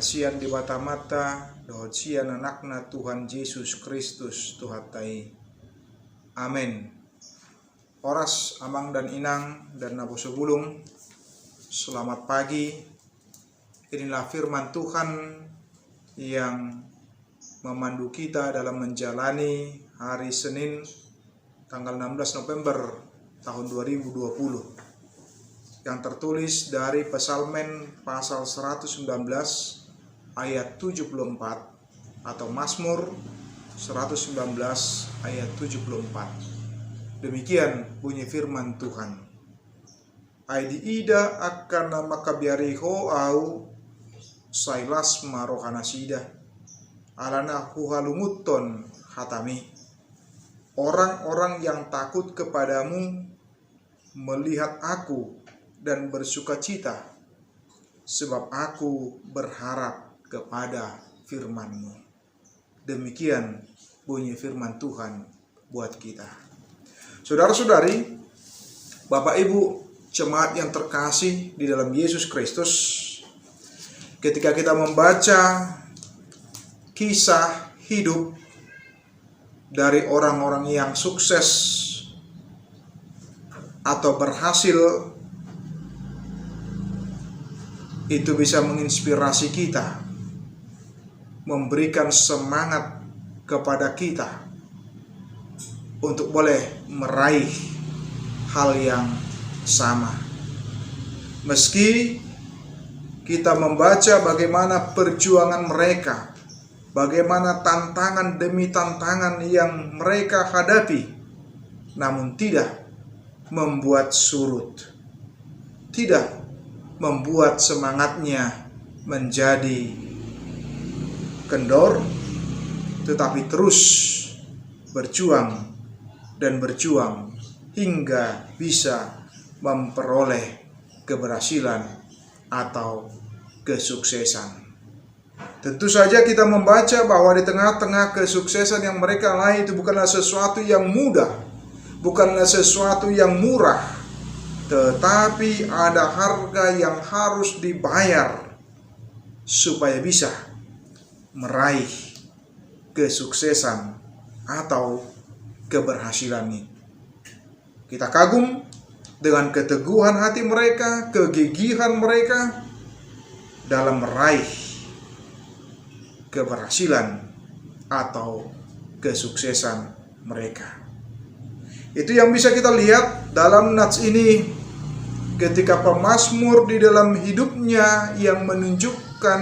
Nasian di mata-mata, dohot sian anakna Tuhan Yesus Kristus Tuhatai. Amin. Oras amang dan inang dan naboso bulung, selamat pagi. Inilah firman Tuhan yang memandu kita dalam menjalani hari Senin tanggal 16 November tahun 2020 yang tertulis dari Psalmen pasal 119 ayat 74 atau Mazmur 119 ayat 74. Demikian bunyi firman Tuhan. Aidi ida akan makabiariho au sailas marohanasida alana huhalumuton hatami. Orang-orang yang takut kepadamu melihat aku dan bersukacita, sebab aku berharap kepada firman-Mu. Demikian bunyi firman Tuhan buat kita. Saudara-saudari, Bapak Ibu jemaat yang terkasih di dalam Yesus Kristus, ketika kita membaca kisah hidup dari orang-orang yang sukses atau berhasil, itu bisa menginspirasi kita, memberikan semangat kepada kita untuk boleh meraih hal yang sama. Meski kita membaca bagaimana perjuangan mereka, bagaimana tantangan demi tantangan yang mereka hadapi, namun tidak membuat surut, tidak membuat semangatnya menjadi kendor, tetapi terus berjuang dan berjuang hingga bisa memperoleh keberhasilan atau kesuksesan. Tentu saja kita membaca bahwa di tengah-tengah kesuksesan yang mereka raih itu bukanlah sesuatu yang mudah, bukanlah sesuatu yang murah, tetapi ada harga yang harus dibayar supaya bisa meraih kesuksesan atau keberhasilan ini. Kita kagum dengan keteguhan hati mereka, kegigihan mereka dalam meraih keberhasilan atau kesuksesan mereka. Itu yang bisa kita lihat dalam nats ini, ketika pemazmur di dalam hidupnya yang menunjukkan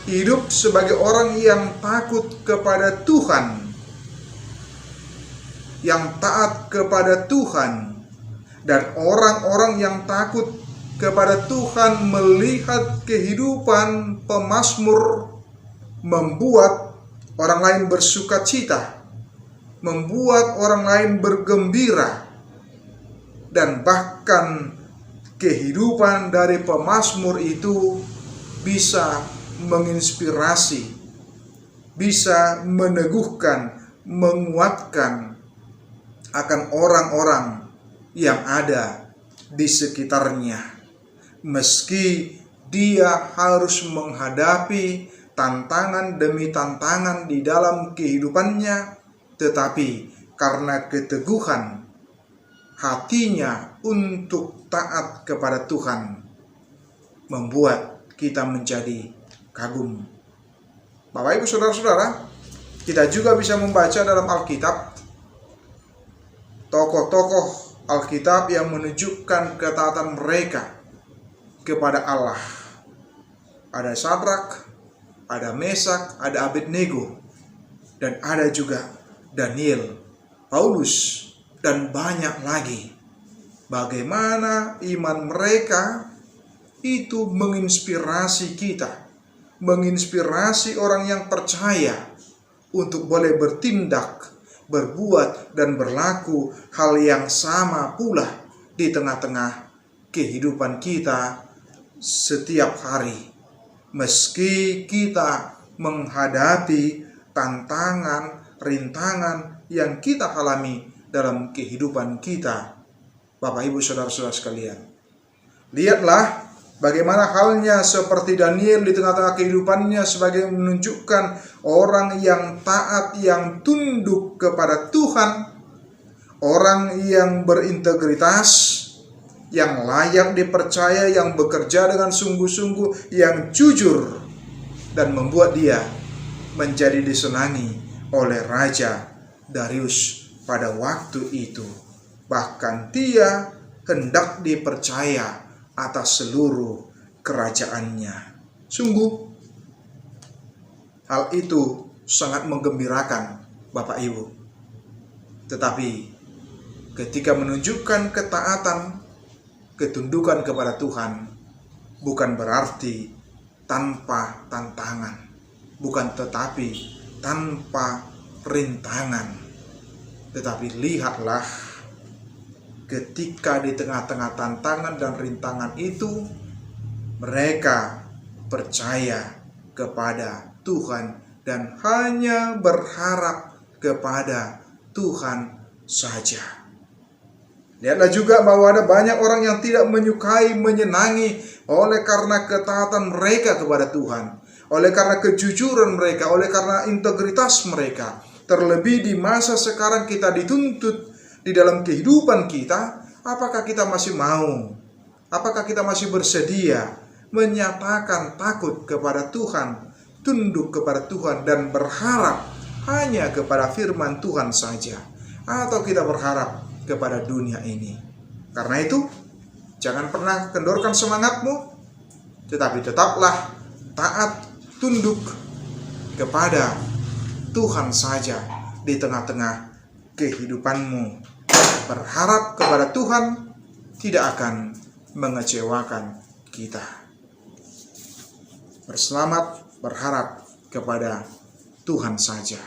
hidup sebagai orang yang takut kepada Tuhan, yang taat kepada Tuhan. Dan orang-orang yang takut kepada Tuhan melihat kehidupan pemazmur membuat orang lain bersuka cita, membuat orang lain bergembira, dan bahkan kehidupan dari pemazmur itu bisa menginspirasi, bisa meneguhkan, menguatkan akan orang-orang yang ada di sekitarnya, meski dia harus menghadapi tantangan demi tantangan di dalam kehidupannya, tetapi karena keteguhan hatinya untuk taat kepada Tuhan membuat kita menjadi kagum. Bapak Ibu Saudara-saudara, kita juga bisa membaca dalam Alkitab tokoh-tokoh Alkitab yang menunjukkan ketaatan mereka kepada Allah. Ada Sadrak, ada Mesak, ada Abednego, dan ada juga Daniel, Paulus, dan banyak lagi. Bagaimana iman mereka itu menginspirasi kita, menginspirasi orang yang percaya untuk boleh bertindak, berbuat, dan berlaku hal yang sama pula di tengah-tengah kehidupan kita setiap hari. Meski kita menghadapi tantangan, rintangan yang kita alami dalam kehidupan kita, Bapak Ibu Saudara-saudara sekalian, lihatlah bagaimana halnya seperti Daniel di tengah-tengah kehidupannya sebagai menunjukkan orang yang taat, yang tunduk kepada Tuhan, orang yang berintegritas, yang layak dipercaya, yang bekerja dengan sungguh-sungguh, yang jujur, dan membuat dia menjadi disenangi oleh Raja Darius pada waktu itu. Bahkan dia hendak dipercaya atas seluruh kerajaannya. Sungguh, hal itu sangat menggembirakan Bapak Ibu. Tetapi ketika menunjukkan ketaatan, ketundukan kepada Tuhan, bukan berarti tanpa tantangan, bukan tetapi tanpa rintangan. Tetapi lihatlah, ketika di tengah-tengah tantangan dan rintangan itu, mereka percaya kepada Tuhan dan hanya berharap kepada Tuhan saja. Lihatlah juga bahwa ada banyak orang yang tidak menyukai, menyenangi oleh karena ketaatan mereka kepada Tuhan, oleh karena kejujuran mereka, oleh karena integritas mereka. Terlebih di masa sekarang kita dituntut di dalam kehidupan kita, apakah kita masih mau? Apakah kita masih bersedia menyatakan takut kepada Tuhan, tunduk kepada Tuhan, dan berharap hanya kepada firman Tuhan saja? Atau kita berharap kepada dunia ini? Karena itu, jangan pernah kendorkan semangatmu, tetapi tetaplah taat, tunduk kepada Tuhan saja di tengah-tengah kehidupanmu. Berharap kepada Tuhan tidak akan mengecewakan kita. Berselamat berharap kepada Tuhan saja.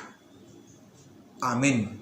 Amin.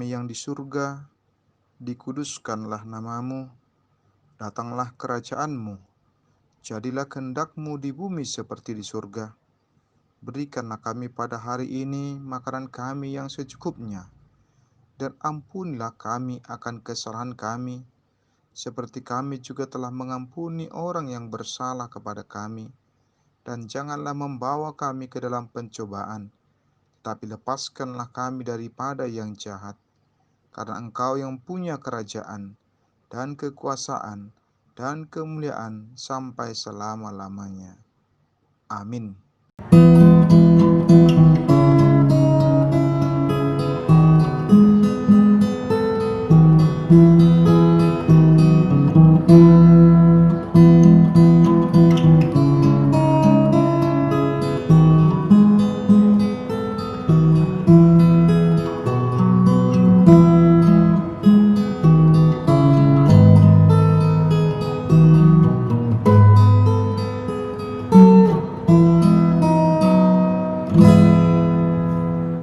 kami yang di surga, dikuduskanlah namamu, datanglah kerajaan-Mu, jadilah kehendak-Mu di bumi seperti di surga. Berikanlah kami pada hari ini makanan kami yang secukupnya, dan ampunilah kami akan kesalahan kami, seperti kami juga telah mengampuni orang yang bersalah kepada kami. Dan janganlah membawa kami ke dalam pencobaan, tapi lepaskanlah kami daripada yang jahat. Karena Engkau yang punya kerajaan, dan kekuasaan, dan kemuliaan sampai selama-lamanya. Amin.